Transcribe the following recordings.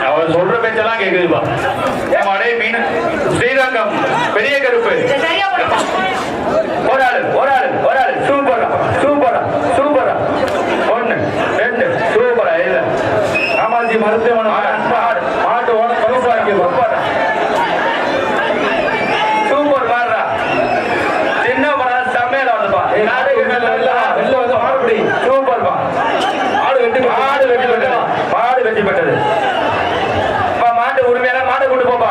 அவன் சொல்ற பேச்செல்லாம் கேக்குதுப்பா. மாடே மீன் ஸ்ரீரங்கம் பெரிய கருப்பு. ஒரு ஆளு சூப்பரா சூப்பரா சூப்பரா. 1 2 சூப்பரா. இல்ல ராமாஜி மருத்துவமனை மாட்டு ஓட பகுப்பாக்கி சூப்பர் மாடுறா. சின்ன படம் சமையல் வந்துப்பா. வெளில வந்து மாடுபடி சூப்பர்பா. ஆடு வெட்டி பெற்றது. மாட்டு உரிமையால மாடு கூட்டு போப்பா.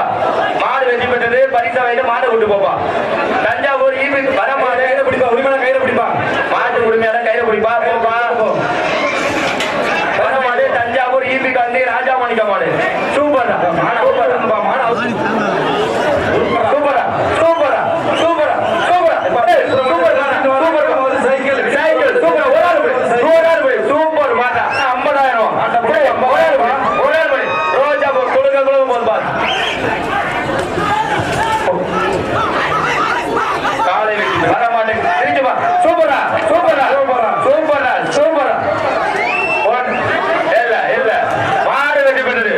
மாடு வெற்றி பெற்றது. பரிசா வைத்து மாடு கூட்டு போப்பா. தஞ்சாவூர் ஈபி வர மாடு கையில பிடிப்பா. உரிமையால கையில பிடிப்பா. மாட்டு உரிமையால கையில பிடிப்பா. போப்பா வர மாடு தஞ்சாவூர் ஈபி காந்தி ராஜாமணிக்க மாடு. சூப்பர் மாடு சூப்பரா சூப்பரா சூப்பரா சூப்பரா சைக்கிள் சூப்பர். ஒரு ஆள் போய் சூப்பர் மாட்டா. 50,000 ரோஜா கொடுக்க போதும் பாரு. காலை வர மாட்டேன். தெரிஞ்சுப்பா. சூப்பரா சூப்பரா சூப்பரா சூப்பரா சூப்பரா. இல்ல மாடு வெட்டி பெற்றது.